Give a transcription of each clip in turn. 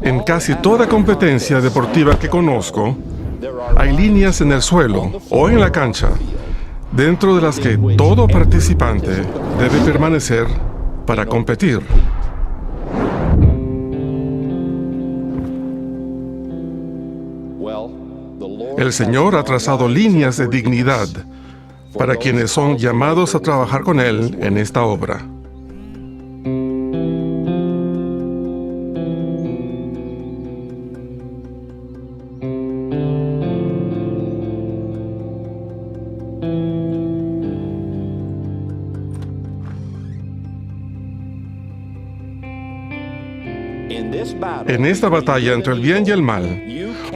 En casi toda competencia deportiva que conozco, hay líneas en el suelo o en la cancha, dentro de las que todo participante debe permanecer para competir. El Señor ha trazado líneas de dignidad para quienes son llamados a trabajar con Él en esta obra. En esta batalla entre el bien y el mal,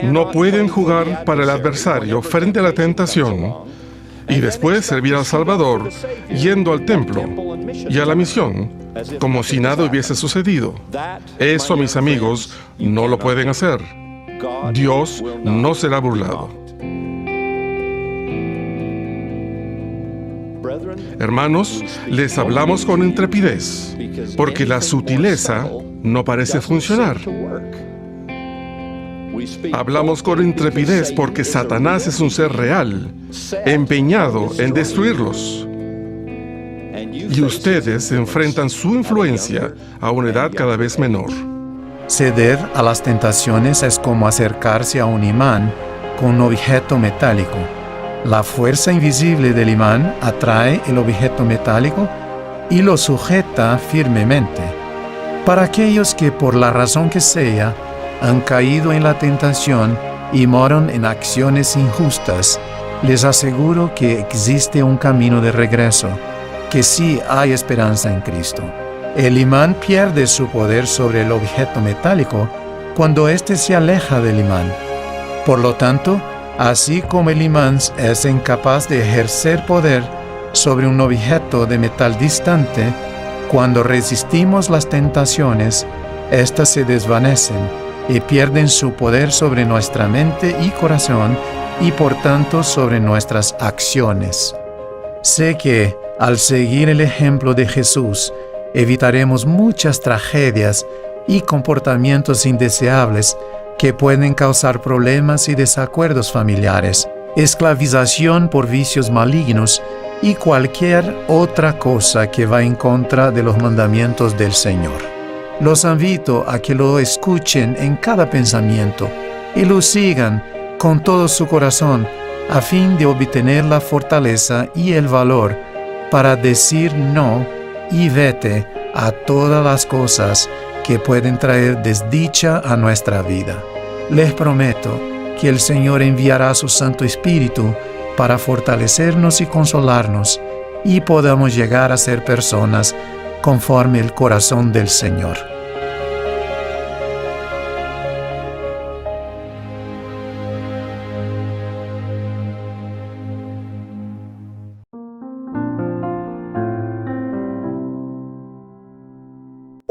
no pueden jugar para el adversario frente a la tentación y después servir al Salvador yendo al templo y a la misión como si nada hubiese sucedido. Eso, mis amigos, no lo pueden hacer. Dios no será burlado. Hermanos, les hablamos con intrepidez, porque la sutileza no parece funcionar. Hablamos con intrepidez porque Satanás es un ser real, empeñado en destruirlos. Y ustedes enfrentan su influencia a una edad cada vez menor. Ceder a las tentaciones es como acercarse a un imán con un objeto metálico. La fuerza invisible del imán atrae el objeto metálico y lo sujeta firmemente. Para aquellos que por la razón que sea han caído en la tentación y moran en acciones injustas, les aseguro que existe un camino de regreso, que sí hay esperanza en Cristo. El imán pierde su poder sobre el objeto metálico cuando éste se aleja del imán. Por lo tanto, así como el imán es incapaz de ejercer poder sobre un objeto de metal distante, cuando resistimos las tentaciones, éstas se desvanecen y pierden su poder sobre nuestra mente y corazón y por tanto sobre nuestras acciones. Sé que, al seguir el ejemplo de Jesús, evitaremos muchas tragedias y comportamientos indeseables que pueden causar problemas y desacuerdos familiares, esclavización por vicios malignos y cualquier otra cosa que va en contra de los mandamientos del Señor. Los invito a que lo escuchen en cada pensamiento y lo sigan con todo su corazón a fin de obtener la fortaleza y el valor para decir no y vete a todas las cosas que pueden traer desdicha a nuestra vida. Les prometo que el Señor enviará su Santo Espíritu para fortalecernos y consolarnos, y podamos llegar a ser personas conforme el corazón del Señor.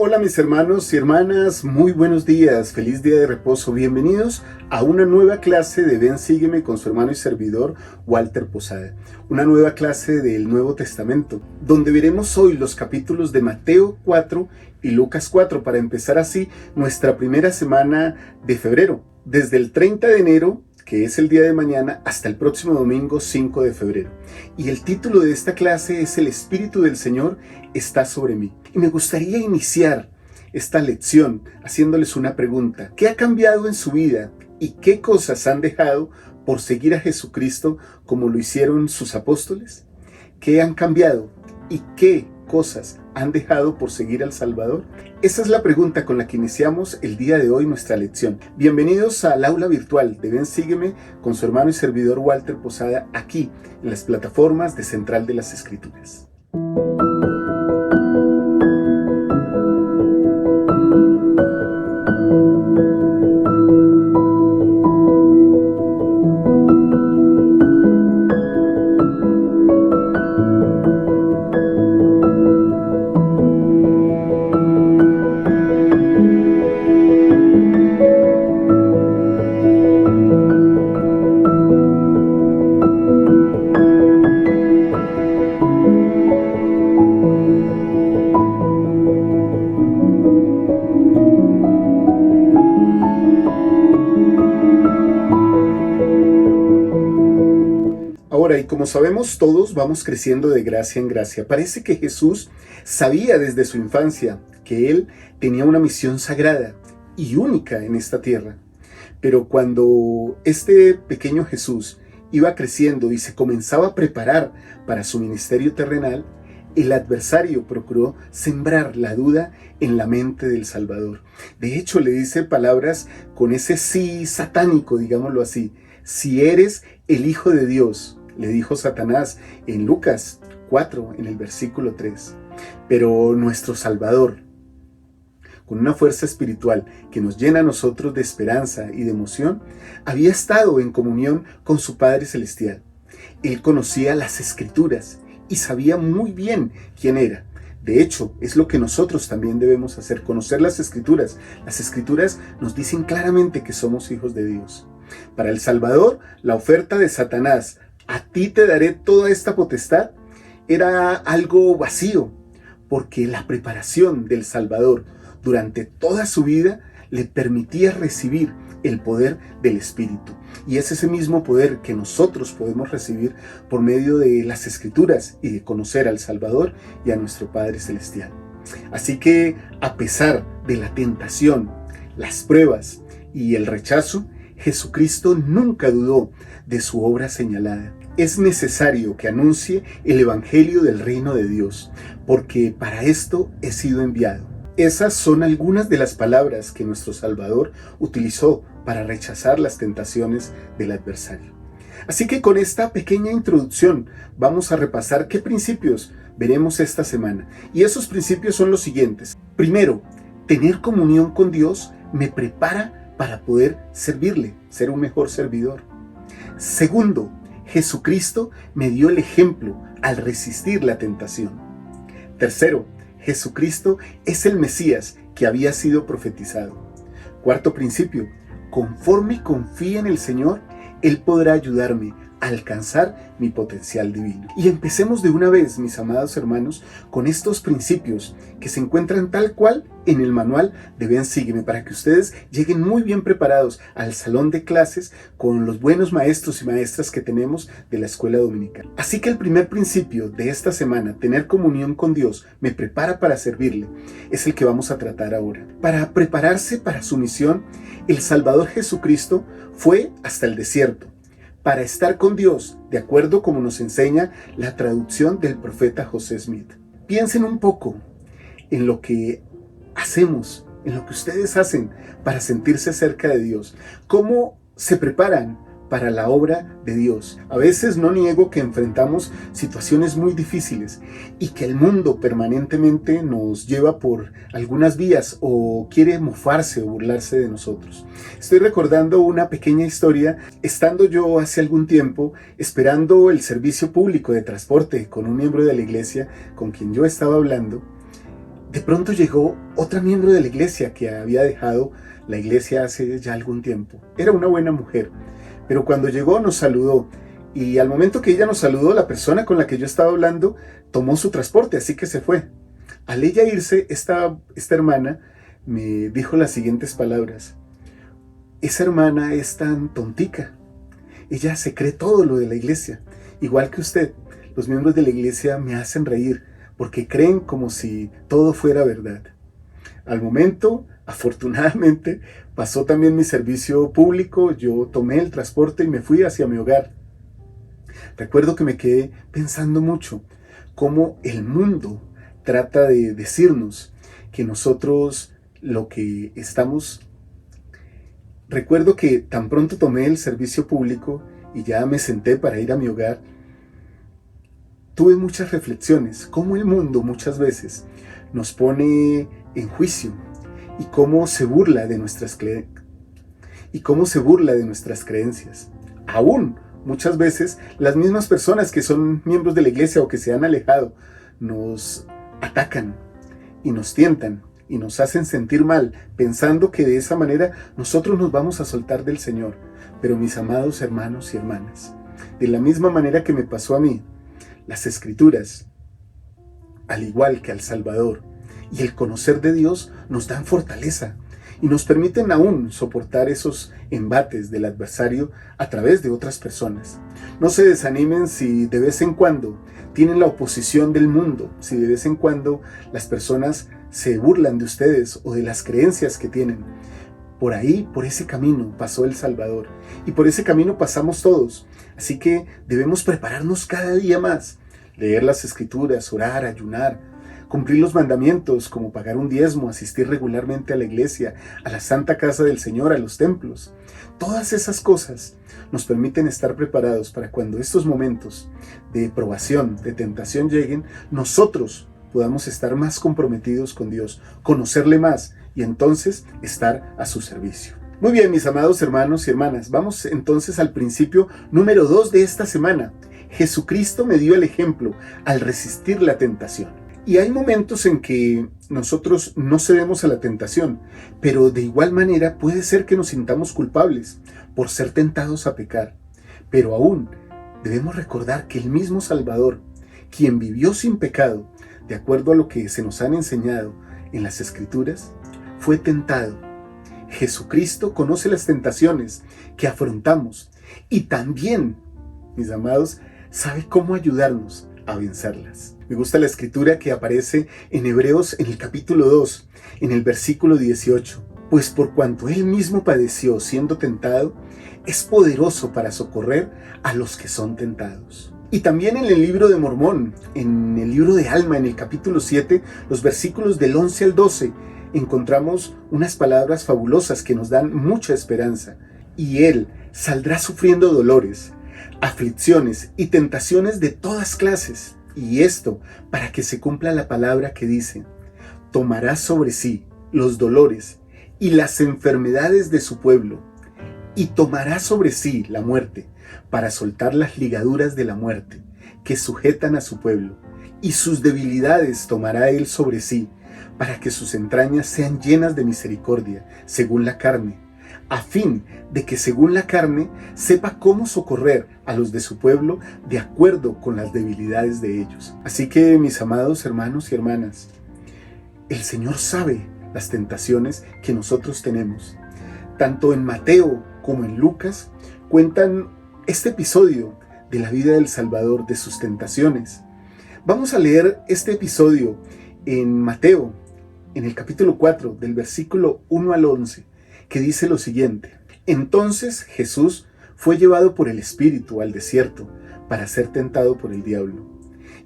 Hola mis hermanos y hermanas, muy buenos días, feliz día de reposo, bienvenidos a una nueva clase de Ven Sígueme con su hermano y servidor Walter Posada, una nueva clase del Nuevo Testamento, donde veremos hoy los capítulos de Mateo 4 y Lucas 4 para empezar así nuestra primera semana de febrero, desde el 30 de enero, que es el día de mañana, hasta el próximo domingo 5 de febrero. Y el título de esta clase es El Espíritu del Señor está sobre mí. Y me gustaría iniciar esta lección haciéndoles una pregunta. ¿Qué ha cambiado en su vida y qué cosas han dejado por seguir a Jesucristo como lo hicieron sus apóstoles? ¿Qué han cambiado y qué cosas han dejado por seguir al Salvador? Esa es la pregunta con la que iniciamos el día de hoy nuestra lección. Bienvenidos al aula virtual de Ven Sígueme con su hermano y servidor Walter Posada, aquí en las plataformas de Central de las Escrituras. Ahora, y como sabemos todos, vamos creciendo de gracia en gracia. Parece que Jesús sabía desde su infancia que Él tenía una misión sagrada y única en esta tierra. Pero cuando este pequeño Jesús iba creciendo y se comenzaba a preparar para su ministerio terrenal, el adversario procuró sembrar la duda en la mente del Salvador. De hecho, le dice palabras con ese sí satánico, digámoslo así. Si eres el Hijo de Dios, le dijo Satanás en Lucas 4, en el versículo 3. Pero nuestro Salvador, con una fuerza espiritual que nos llena a nosotros de esperanza y de emoción, había estado en comunión con su Padre Celestial. Él conocía las Escrituras y sabía muy bien quién era. De hecho, es lo que nosotros también debemos hacer, conocer las Escrituras. Las Escrituras nos dicen claramente que somos hijos de Dios. Para el Salvador, la oferta de Satanás, a ti te daré toda esta potestad, era algo vacío, porque la preparación del Salvador durante toda su vida le permitía recibir el poder del Espíritu. Y es ese mismo poder que nosotros podemos recibir por medio de las Escrituras y de conocer al Salvador y a nuestro Padre Celestial. Así que, a pesar de la tentación, las pruebas y el rechazo, Jesucristo nunca dudó de su obra señalada. Es necesario que anuncie el Evangelio del Reino de Dios, porque para esto he sido enviado. Esas son algunas de las palabras que nuestro Salvador utilizó para rechazar las tentaciones del adversario. Así que con esta pequeña introducción vamos a repasar qué principios veremos esta semana. Y esos principios son los siguientes. Primero, tener comunión con Dios me prepara para poder servirle, ser un mejor servidor. Segundo, Jesucristo me dio el ejemplo al resistir la tentación. Tercero, Jesucristo es el Mesías que había sido profetizado. Cuarto principio, conforme confíe en el Señor, Él podrá ayudarme a alcanzar mi potencial divino. Y empecemos de una vez, mis amados hermanos, con estos principios que se encuentran tal cual en el manual de Ven Sígueme, para que ustedes lleguen muy bien preparados al salón de clases con los buenos maestros y maestras que tenemos de la escuela dominical. Así que el primer principio de esta semana, tener comunión con Dios, me prepara para servirle, es el que vamos a tratar ahora. Para prepararse para su misión, el Salvador Jesucristo fue hasta el desierto, para estar con Dios, de acuerdo como nos enseña la traducción del profeta José Smith. Piensen un poco en lo que hacemos, en lo que ustedes hacen para sentirse cerca de Dios. ¿Cómo se preparan para la obra de Dios? A veces no niego que enfrentamos situaciones muy difíciles y que el mundo permanentemente nos lleva por algunas vías o quiere mofarse o burlarse de nosotros. Estoy recordando una pequeña historia. Estando yo hace algún tiempo esperando el servicio público de transporte con un miembro de la iglesia con quien yo estaba hablando, de pronto llegó otra miembro de la iglesia que había dejado la iglesia hace ya algún tiempo. Era una buena mujer, pero cuando llegó nos saludó, y al momento que ella nos saludó, la persona con la que yo estaba hablando tomó su transporte, así que se fue. Al ella irse, esta hermana me dijo las siguientes palabras: esa hermana es tan tontica, ella se cree todo lo de la iglesia, igual que usted. Los miembros de la iglesia me hacen reír porque creen como si todo fuera verdad. Al momento, afortunadamente, pasó también mi servicio público, yo tomé el transporte y me fui hacia mi hogar. Recuerdo que me quedé pensando mucho cómo el mundo trata de decirnos que nosotros lo que estamos... Recuerdo que tan pronto tomé el servicio público y ya me senté para ir a mi hogar, tuve muchas reflexiones, cómo el mundo muchas veces nos pone en juicio y cómo se burla de nuestras creencias. Aún muchas veces las mismas personas que son miembros de la iglesia o que se han alejado nos atacan y nos tientan y nos hacen sentir mal, pensando que de esa manera nosotros nos vamos a soltar del Señor. Pero mis amados hermanos y hermanas, de la misma manera que me pasó a mí, las Escrituras, al igual que al Salvador, y el conocer de Dios nos dan fortaleza y nos permiten aún soportar esos embates del adversario a través de otras personas. No se desanimen si de vez en cuando tienen la oposición del mundo, si de vez en cuando las personas se burlan de ustedes o de las creencias que tienen. Por ahí, por ese camino pasó el Salvador y por ese camino pasamos todos. Así que debemos prepararnos cada día más, leer las Escrituras, orar, ayunar, cumplir los mandamientos como pagar un diezmo, asistir regularmente a la iglesia, a la santa casa del Señor, a los templos. Todas esas cosas nos permiten estar preparados para cuando estos momentos de probación, de tentación lleguen, nosotros podamos estar más comprometidos con Dios, conocerle más y entonces estar a su servicio. Muy bien, mis amados hermanos y hermanas, vamos entonces al principio número 2 de esta semana. Jesucristo me dio el ejemplo al resistir la tentación. Y hay momentos en que nosotros no cedemos a la tentación, pero de igual manera puede ser que nos sintamos culpables por ser tentados a pecar. Pero aún debemos recordar que el mismo Salvador, quien vivió sin pecado, de acuerdo a lo que se nos han enseñado en las Escrituras, fue tentado. Jesucristo conoce las tentaciones que afrontamos y también, mis amados, sabe cómo ayudarnos a vencerlas. Me gusta la escritura que aparece en Hebreos en el capítulo 2, en el versículo 18. Pues por cuanto él mismo padeció siendo tentado, es poderoso para socorrer a los que son tentados. Y también en el libro de Mormón, en el libro de Alma, en el capítulo 7, los versículos del 11 al 12, encontramos unas palabras fabulosas que nos dan mucha esperanza. Y él saldrá sufriendo dolores, aflicciones y tentaciones de todas clases. Y esto para que se cumpla la palabra que dice: tomará sobre sí los dolores y las enfermedades de su pueblo, y tomará sobre sí la muerte, para soltar las ligaduras de la muerte que sujetan a su pueblo, y sus debilidades tomará él sobre sí, para que sus entrañas sean llenas de misericordia, según la carne, a fin de que según la carne sepa cómo socorrer a los de su pueblo de acuerdo con las debilidades de ellos. Así que, mis amados hermanos y hermanas, el Señor sabe las tentaciones que nosotros tenemos. Tanto en Mateo como en Lucas cuentan este episodio de la vida del Salvador, de sus tentaciones. Vamos a leer este episodio en Mateo, en el capítulo 4, del versículo 1 al 11, que dice lo siguiente: Entonces Jesús fue llevado por el Espíritu al desierto para ser tentado por el diablo.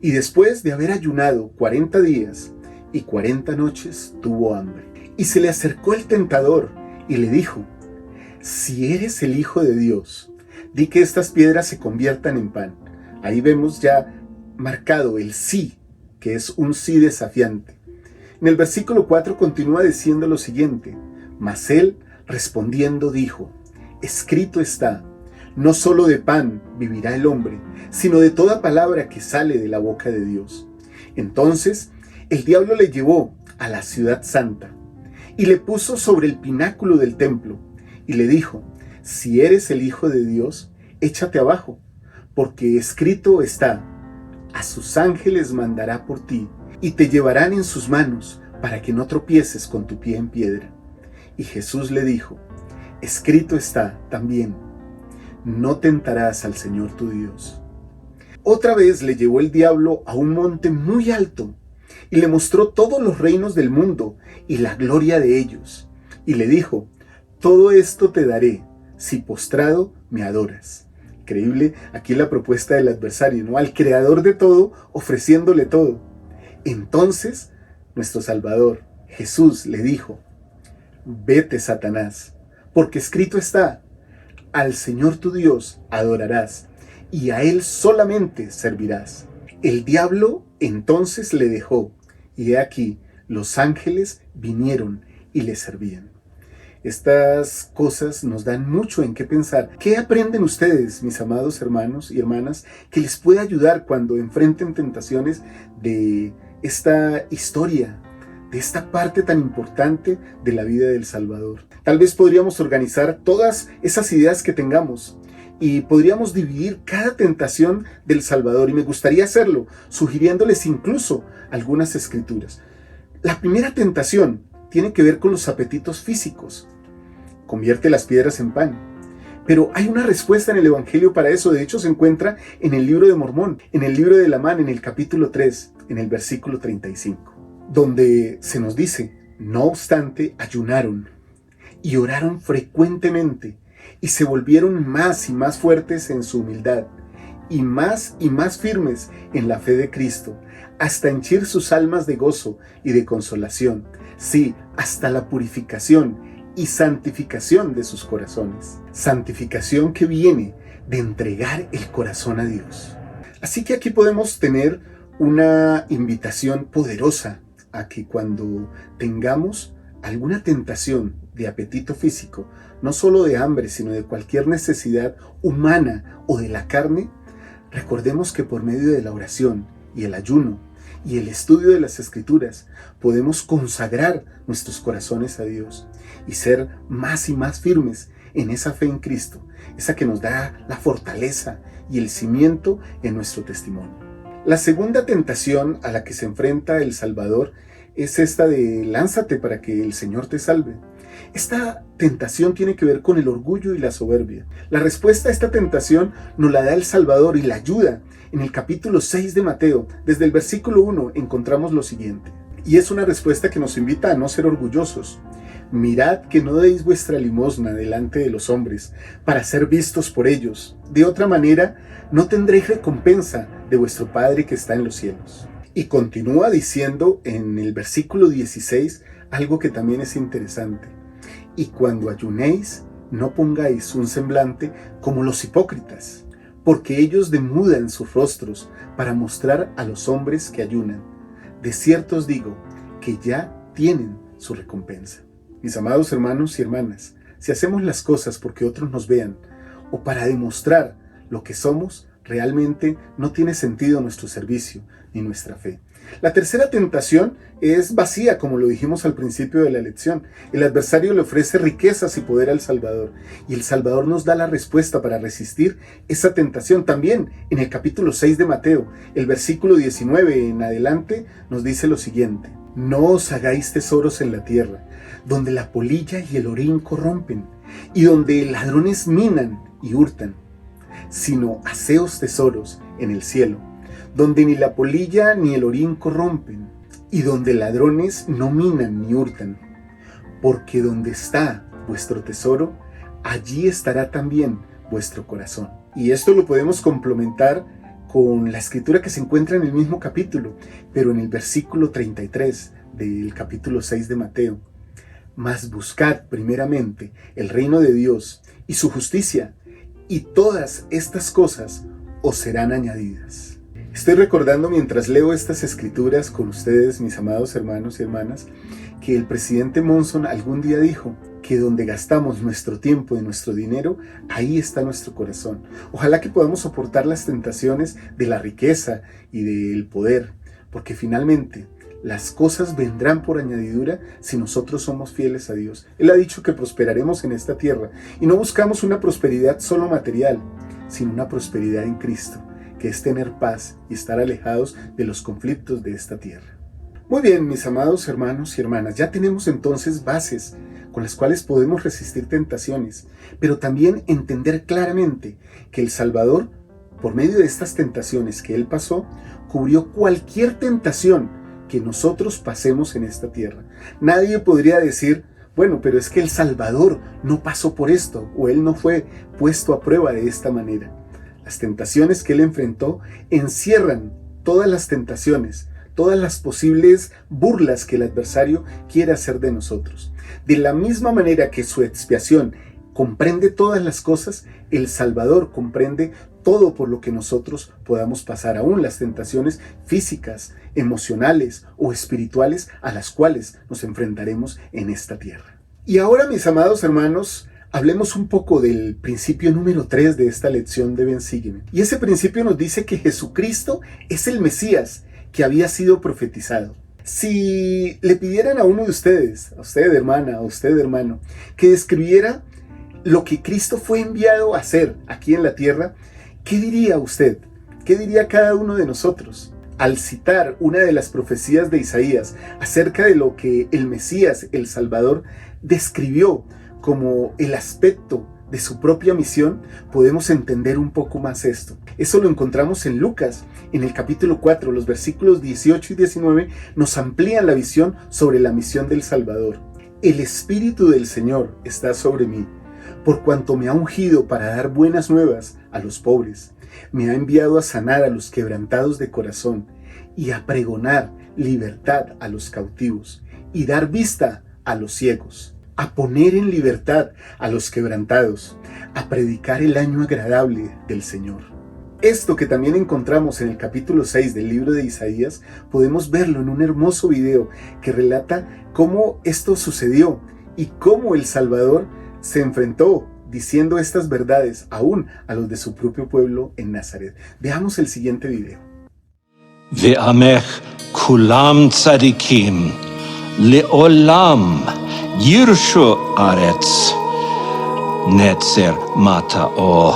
Y después de haber ayunado 40 días y 40 noches, tuvo hambre. Y se le acercó el tentador y le dijo: Si eres el Hijo de Dios, di que estas piedras se conviertan en pan. Ahí vemos ya marcado el sí, que es un sí desafiante. En el versículo 4 continúa diciendo lo siguiente: Mas él respondiendo dijo: Escrito está, no solo de pan vivirá el hombre, sino de toda palabra que sale de la boca de Dios. Entonces el diablo le llevó a la ciudad santa y le puso sobre el pináculo del templo y le dijo: Si eres el Hijo de Dios, échate abajo, porque escrito está: A sus ángeles mandará por ti y te llevarán en sus manos para que no tropieces con tu pie en piedra. Y Jesús le dijo: Escrito está también: No tentarás al Señor tu Dios. Otra vez le llevó el diablo a un monte muy alto y le mostró todos los reinos del mundo y la gloria de ellos. Y le dijo: Todo esto te daré si postrado me adoras. Increíble aquí la propuesta del adversario, ¿no? Al creador de todo, ofreciéndole todo. Entonces, nuestro Salvador, Jesús, le dijo: Vete, Satanás, porque escrito está: Al Señor tu Dios adorarás, y a Él solamente servirás. El diablo entonces le dejó, y he aquí, los ángeles vinieron y le servían. Estas cosas nos dan mucho en qué pensar. ¿Qué aprenden ustedes, mis amados hermanos y hermanas, que les puede ayudar cuando enfrenten tentaciones de esta historia, de esta parte tan importante de la vida del Salvador? Tal vez podríamos organizar todas esas ideas que tengamos y podríamos dividir cada tentación del Salvador, y me gustaría hacerlo sugiriéndoles incluso algunas escrituras. La primera tentación tiene que ver con los apetitos físicos. Convierte las piedras en pan. Pero hay una respuesta en el Evangelio para eso. De hecho, se encuentra en el libro de Mormón, en el libro de Lamán, en el capítulo 3, en el versículo 35, donde se nos dice: no obstante, ayunaron y oraron frecuentemente y se volvieron más y más fuertes en su humildad y más firmes en la fe de Cristo, hasta henchir sus almas de gozo y de consolación, sí, hasta la purificación y santificación de sus corazones. Santificación que viene de entregar el corazón a Dios. Así que aquí podemos tener una invitación poderosa a que cuando tengamos alguna tentación de apetito físico, no solo de hambre, sino de cualquier necesidad humana o de la carne, recordemos que por medio de la oración y el ayuno y el estudio de las Escrituras podemos consagrar nuestros corazones a Dios y ser más y más firmes en esa fe en Cristo, esa que nos da la fortaleza y el cimiento en nuestro testimonio. La segunda tentación a la que se enfrenta el Salvador es esta de lánzate para que el Señor te salve. Esta tentación tiene que ver con el orgullo y la soberbia. La respuesta a esta tentación nos la da el Salvador y la ayuda. En el capítulo 6 de Mateo, desde el versículo 1, encontramos lo siguiente. Y es una respuesta que nos invita a no ser orgullosos. Mirad que no deis vuestra limosna delante de los hombres, para ser vistos por ellos. De otra manera, no tendréis recompensa de vuestro Padre que está en los cielos. Y continúa diciendo en el versículo 16 algo que también es interesante. Y cuando ayunéis, no pongáis un semblante como los hipócritas, porque ellos demudan sus rostros para mostrar a los hombres que ayunan. De cierto os digo que ya tienen su recompensa. Mis amados hermanos y hermanas, si hacemos las cosas porque otros nos vean o para demostrar lo que somos, realmente no tiene sentido nuestro servicio ni nuestra fe. La tercera tentación es vacía, como lo dijimos al principio de la lección. El adversario le ofrece riquezas y poder al Salvador, y el Salvador nos da la respuesta para resistir esa tentación. También en el capítulo 6 de Mateo, el versículo 19 en adelante, nos dice lo siguiente: no os hagáis tesoros en la tierra, donde la polilla y el orín corrompen, y donde ladrones minan y hurtan, sino haceos tesoros en el cielo, donde ni la polilla ni el orín corrompen, y donde ladrones no minan ni hurtan, porque donde está vuestro tesoro, allí estará también vuestro corazón. Y esto lo podemos complementar con la escritura que se encuentra en el mismo capítulo, pero en el versículo 33 del capítulo 6 de Mateo. Mas buscad primeramente el reino de Dios y su justicia, y todas estas cosas os serán añadidas. Estoy recordando mientras leo estas escrituras con ustedes, mis amados hermanos y hermanas, que el presidente Monson algún día dijo que donde gastamos nuestro tiempo y nuestro dinero, ahí está nuestro corazón. Ojalá que podamos soportar las tentaciones de la riqueza y del poder, porque finalmente las cosas vendrán por añadidura si nosotros somos fieles a Dios. Él ha dicho que prosperaremos en esta tierra y no buscamos una prosperidad solo material, sino una prosperidad en Cristo, que es tener paz y estar alejados de los conflictos de esta tierra. Muy bien, mis amados hermanos y hermanas, ya tenemos entonces bases con las cuales podemos resistir tentaciones, pero también entender claramente que el Salvador, por medio de estas tentaciones que Él pasó, cubrió cualquier tentación que nosotros pasemos en esta tierra. Nadie podría decir: bueno, pero es que el Salvador no pasó por esto, o Él no fue puesto a prueba de esta manera. Las tentaciones que Él enfrentó encierran todas las tentaciones, todas las posibles burlas que el adversario quiere hacer de nosotros. De la misma manera que su expiación comprende todas las cosas, el Salvador comprende todo por lo que nosotros podamos pasar, aún las tentaciones físicas, emocionales o espirituales a las cuales nos enfrentaremos en esta tierra. Y ahora, mis amados hermanos, hablemos un poco del principio número 3 de esta lección de Ven, Sígueme. Y ese principio nos dice que Jesucristo es el Mesías que había sido profetizado. Si le pidieran a uno de ustedes, a usted hermana, a usted hermano, que describiera lo que Cristo fue enviado a hacer aquí en la tierra, ¿qué diría usted? ¿Qué diría cada uno de nosotros? al citar una de las profecías de Isaías acerca de lo que el Mesías, el Salvador, describió como el aspecto de su propia misión, podemos entender un poco más esto. Eso lo encontramos en Lucas, en el capítulo 4, los versículos 18 y 19 nos amplían la visión sobre la misión del Salvador. El Espíritu del Señor está sobre mí, por cuanto me ha ungido para dar buenas nuevas a los pobres. Me ha enviado a sanar a los quebrantados de corazón y a pregonar libertad a los cautivos y dar vista a los ciegos, a poner en libertad a los quebrantados, a predicar el año agradable del Señor. Esto que también encontramos en el capítulo 6 del libro de Isaías, podemos verlo en un hermoso video que relata cómo esto sucedió y cómo el Salvador se enfrentó diciendo estas verdades aún a los de su propio pueblo en Nazaret. Veamos el siguiente video. Ve'amech kulam tzadikim le'olam yirshu aretz netzer mata'o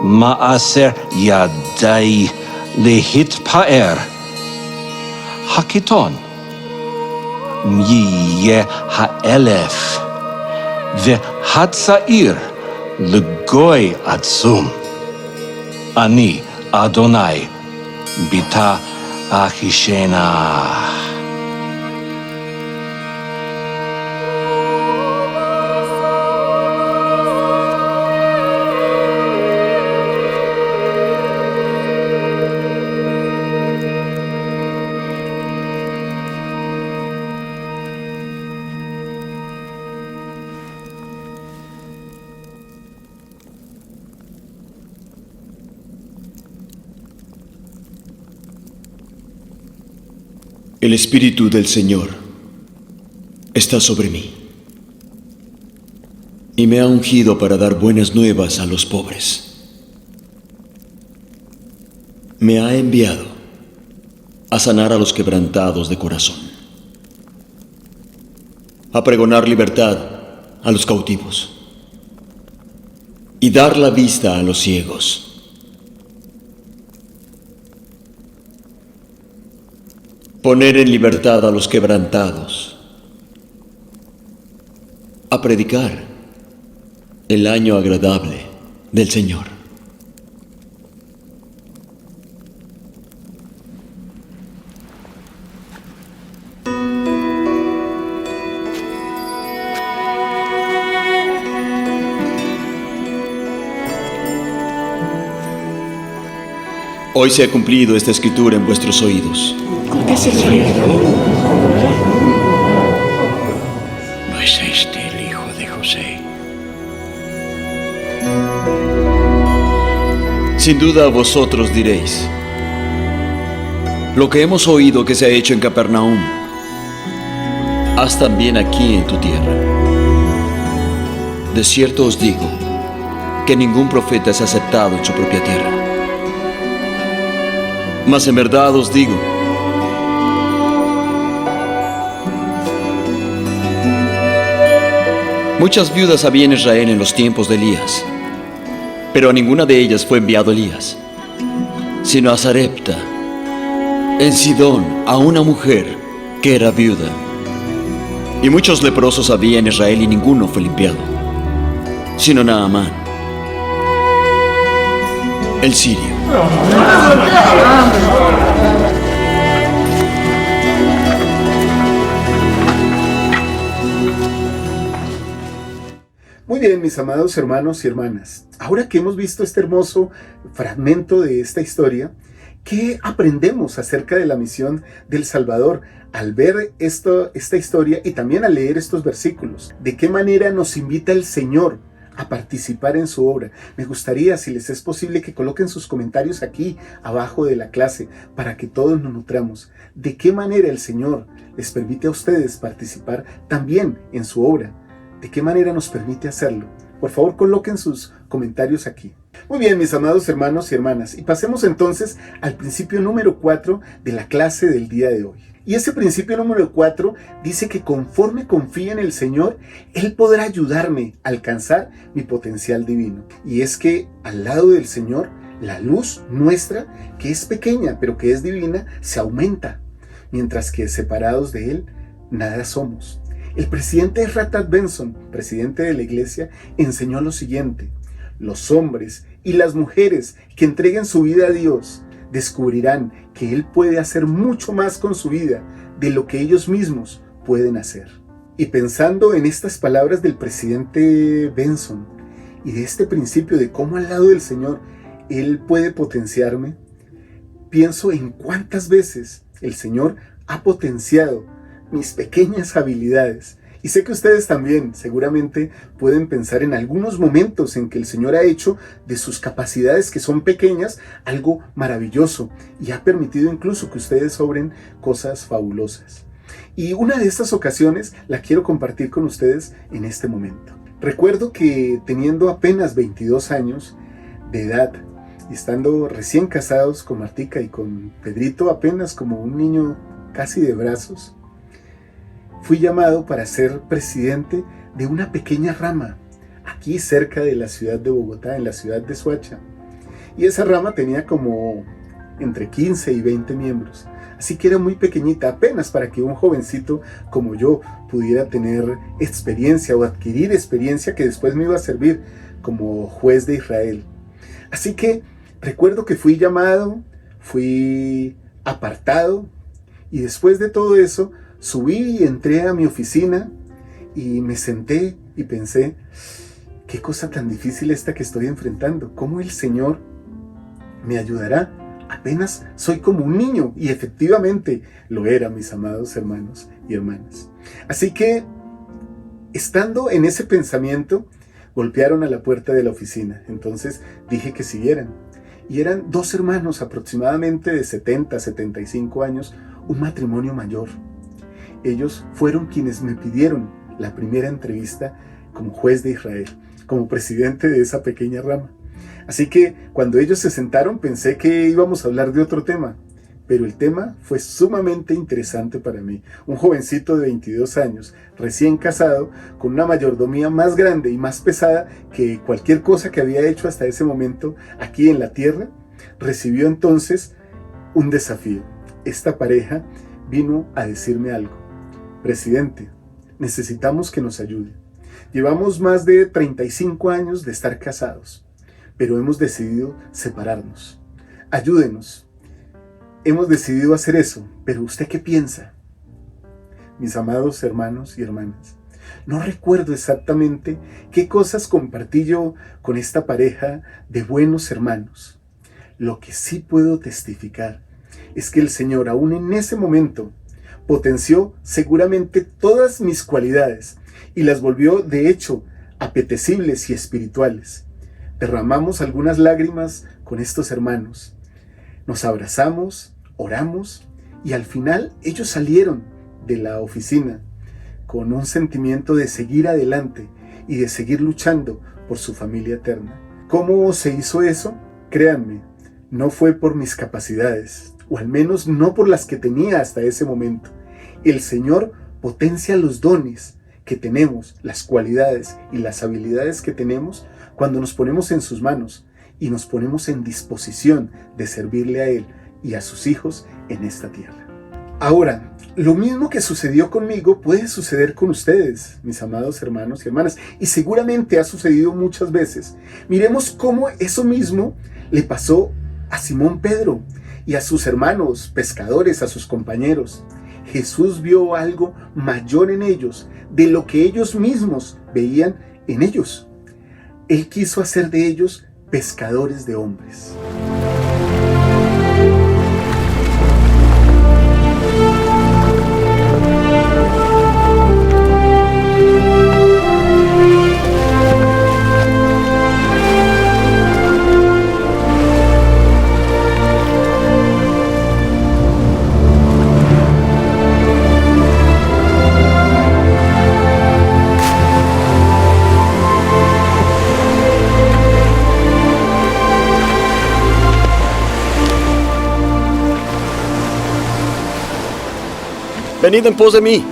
ma'aser yadai lehitpa'er hakiton yiyeh ha'elef והצעיר לגוי עצום. אני, אדוני, ביתה אחישנה. El Espíritu del Señor está sobre mí y me ha ungido para dar buenas nuevas a los pobres. Me ha enviado a sanar a los quebrantados de corazón, a pregonar libertad a los cautivos y dar la vista a los ciegos. Poner en libertad a los quebrantados, a predicar el año agradable del Señor. Hoy se ha cumplido esta escritura en vuestros oídos. ¿No es este el hijo de José? Sin duda vosotros diréis: lo que hemos oído que se ha hecho en Capernaum, haz también aquí en tu tierra. De cierto os digo que ningún profeta es aceptado en su propia tierra. Mas en verdad os digo, muchas viudas había en Israel en los tiempos de Elías, pero a ninguna de ellas fue enviado Elías, sino a Sarepta, en Sidón, a una mujer que era viuda. Y muchos leprosos había en Israel y ninguno fue limpiado, sino Naamán, el sirio. Muy bien, mis amados hermanos y hermanas, ahora que hemos visto este hermoso fragmento de esta historia, ¿qué aprendemos acerca de la misión del Salvador al ver esta historia y también al leer estos versículos? ¿De qué manera nos invita el Señor a participar en su obra? Me gustaría, si les es posible, que coloquen sus comentarios aquí abajo de la clase para que todos nos nutramos. ¿De qué manera el Señor les permite a ustedes participar también en su obra? ¿De qué manera nos permite hacerlo? Por favor, coloquen sus comentarios aquí. Muy bien, mis amados hermanos y hermanas, y pasemos entonces al principio número 4 de la clase del día de hoy. Y ese principio número 4 dice que conforme confíe en el Señor, Él podrá ayudarme a alcanzar mi potencial divino. Y es que al lado del Señor, La luz nuestra, que es pequeña pero que es divina, se aumenta, mientras que separados de Él, nada somos. El presidente Ratad Benson, presidente de la iglesia, enseñó lo siguiente: los hombres y las mujeres que entreguen su vida a Dios descubrirán que Él puede hacer mucho más con su vida de lo que ellos mismos pueden hacer. Y pensando en estas palabras del presidente Benson y de este principio de cómo al lado del Señor Él puede potenciarme, pienso en cuántas veces el Señor ha potenciado mis pequeñas habilidades. Y sé que ustedes también seguramente pueden pensar en algunos momentos en que el Señor ha hecho de sus capacidades, que son pequeñas, algo maravilloso y ha permitido incluso que ustedes obren cosas fabulosas. Y una de estas ocasiones la quiero compartir con ustedes en este momento. Recuerdo que teniendo apenas 22 años de edad y estando recién casados con Martica y con Pedrito, apenas como un niño casi de brazos, fui llamado para ser presidente de una pequeña rama aquí cerca de la ciudad de Bogotá, en la ciudad de Soacha. Y esa rama tenía como entre 15 y 20 miembros. Así que era muy pequeñita, apenas para que un jovencito como yo pudiera tener experiencia o adquirir experiencia que después me iba a servir como juez de Israel. Así que recuerdo que fui llamado, fui apartado y después de todo eso subí y entré a mi oficina y me senté y pensé, qué cosa tan difícil esta que estoy enfrentando, cómo el Señor me ayudará. Apenas soy como un niño, y efectivamente lo era, mis amados hermanos y hermanas. Así que, estando en ese pensamiento, golpearon a la puerta de la oficina. Entonces dije que siguieran. Y eran dos hermanos aproximadamente de 70, 75 años, un matrimonio mayor. Ellos fueron quienes me pidieron la primera entrevista como juez de Israel, como presidente de esa pequeña rama. Así que cuando ellos se sentaron pensé que íbamos a hablar de otro tema, pero el tema fue sumamente interesante para mí. Un jovencito de 22 años, recién casado, con una mayordomía más grande y más pesada que cualquier cosa que había hecho hasta ese momento aquí en la tierra, recibió entonces un desafío. Esta pareja vino a decirme algo: presidente, necesitamos que nos ayude. Llevamos más de 35 años de estar casados, pero hemos decidido separarnos. Ayúdenos. Hemos decidido hacer eso, pero ¿usted qué piensa? Mis amados hermanos y hermanas, no recuerdo exactamente qué cosas compartí yo con esta pareja de buenos hermanos. Lo que sí puedo testificar es que el Señor, aún en ese momento, potenció seguramente todas mis cualidades y las volvió, de hecho, apetecibles y espirituales. Derramamos algunas lágrimas con estos hermanos. Nos abrazamos, oramos y al final ellos salieron de la oficina con un sentimiento de seguir adelante y de seguir luchando por su familia eterna. ¿Cómo se hizo eso? Créanme, no fue por mis capacidades, o al menos no por las que tenía hasta ese momento. El Señor potencia los dones que tenemos, las cualidades y las habilidades que tenemos cuando nos ponemos en sus manos y nos ponemos en disposición de servirle a Él y a sus hijos en esta tierra. Ahora, lo mismo que sucedió conmigo puede suceder con ustedes, mis amados hermanos y hermanas, y seguramente ha sucedido muchas veces. Miremos cómo eso mismo le pasó a Simón Pedro y a sus hermanos pescadores, a sus compañeros. Jesús vio algo mayor en ellos de lo que ellos mismos veían en ellos. Él quiso hacer de ellos pescadores de hombres. Venid en pos de mí,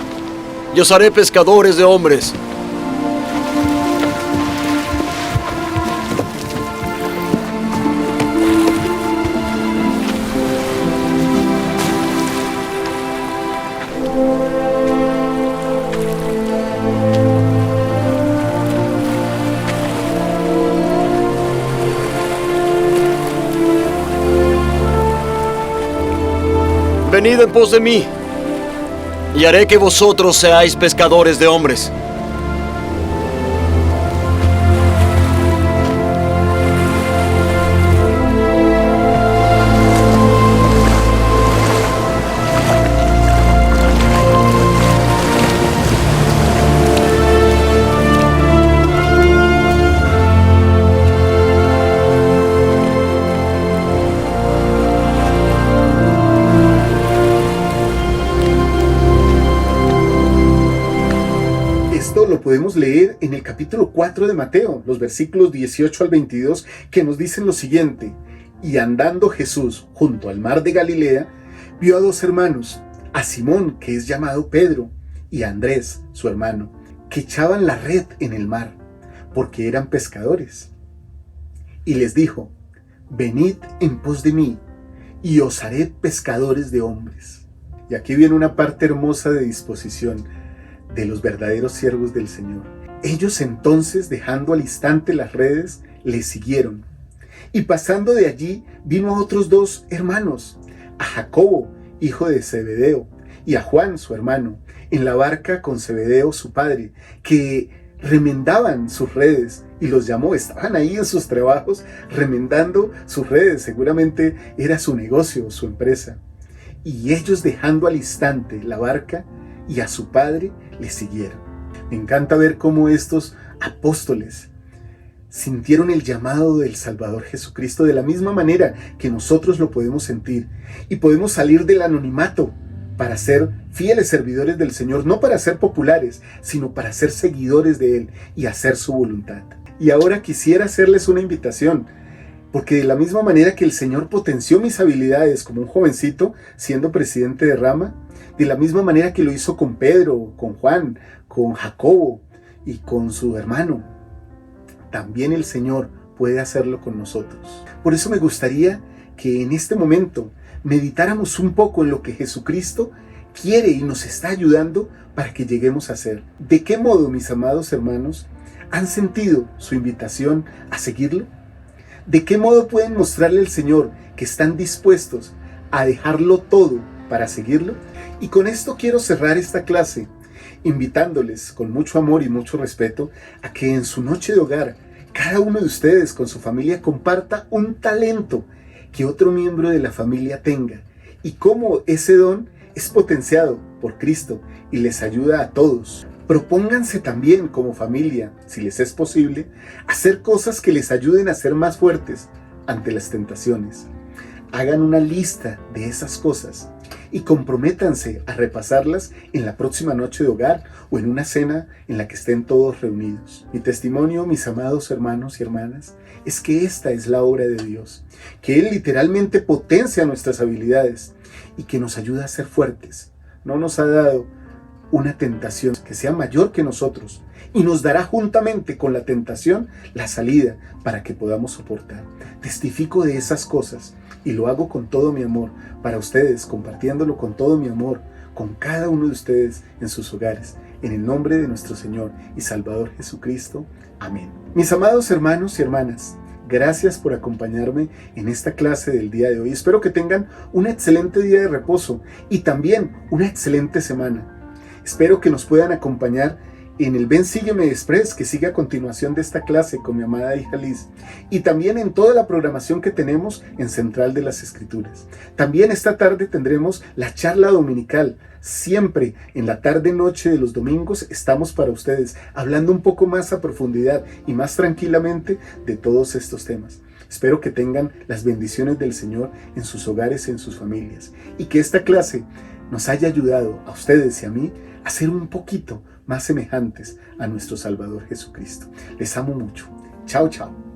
y os haré pescadores de hombres. venid en pos de mí, y haré que vosotros seáis pescadores de hombres. Lo podemos leer en el capítulo 4 de Mateo, los versículos 18 al 22, que nos dicen lo siguiente: y andando Jesús junto al mar de Galilea, vio a dos hermanos, a Simón, que es llamado Pedro, y a Andrés, su hermano, que echaban la red en el mar, porque eran pescadores. Y les dijo: venid en pos de mí, y os haré pescadores de hombres. Y aquí viene una parte hermosa de disposición de los verdaderos siervos del Señor. Ellos entonces, dejando al instante las redes, le siguieron. Y pasando de allí, vino a otros dos hermanos, a Jacobo, hijo de Zebedeo, y a Juan, su hermano, en la barca con Zebedeo, su padre, que remendaban sus redes, y los llamó. Estaban ahí en sus trabajos, remendando sus redes. Seguramente era su negocio, su empresa. Y ellos, dejando al instante la barca y a su padre, le siguieron. Me encanta ver cómo estos apóstoles sintieron el llamado del Salvador Jesucristo de la misma manera que nosotros lo podemos sentir, y podemos salir del anonimato para ser fieles servidores del Señor, no para ser populares, sino para ser seguidores de Él y hacer su voluntad. Y ahora quisiera hacerles una invitación, porque de la misma manera que el Señor potenció mis habilidades como un jovencito siendo presidente de Rama, de la misma manera que lo hizo con Pedro, con Juan, con Jacobo y con su hermano, también el Señor puede hacerlo con nosotros. Por eso me gustaría que en este momento meditáramos un poco en lo que Jesucristo quiere y nos está ayudando para que lleguemos a ser. ¿De qué modo, mis amados hermanos, han sentido su invitación a seguirlo? ¿De qué modo pueden mostrarle al Señor que están dispuestos a dejarlo todo para seguirlo? Y con esto quiero cerrar esta clase, invitándoles con mucho amor y mucho respeto a que en su noche de hogar, cada uno de ustedes con su familia comparta un talento que otro miembro de la familia tenga, y cómo ese don es potenciado por Cristo y les ayuda a todos. Propónganse también como familia, si les es posible, hacer cosas que les ayuden a ser más fuertes ante las tentaciones. Hagan una lista de esas cosas y comprométanse a repasarlas en la próxima noche de hogar o en una cena en la que estén todos reunidos. Mi testimonio, mis amados hermanos y hermanas, es que esta es la obra de Dios, que Él literalmente potencia nuestras habilidades y que nos ayuda a ser fuertes. No nos ha dado una tentación que sea mayor que nosotros, y nos dará juntamente con la tentación la salida para que podamos soportar. Testifico de esas cosas y lo hago con todo mi amor para ustedes, compartiéndolo con todo mi amor con cada uno de ustedes en sus hogares, en el nombre de nuestro Señor y Salvador Jesucristo. Amén. Mis amados hermanos y hermanas, gracias por acompañarme en esta clase del día de hoy. Espero que tengan un excelente día de reposo y también una excelente semana. Espero que nos puedan acompañar en el Ven Sígueme Express, que sigue a continuación de esta clase con mi amada hija Liz, y también en toda la programación que tenemos en Central de las Escrituras. También esta tarde tendremos la charla dominical. Siempre en la tarde-noche de los domingos estamos para ustedes, hablando un poco más a profundidad y más tranquilamente de todos estos temas. Espero que tengan las bendiciones del Señor en sus hogares y en sus familias, y que esta clase nos haya ayudado a ustedes y a mí a ser un poquito más semejantes a nuestro Salvador Jesucristo. Les amo mucho. Chao, chao.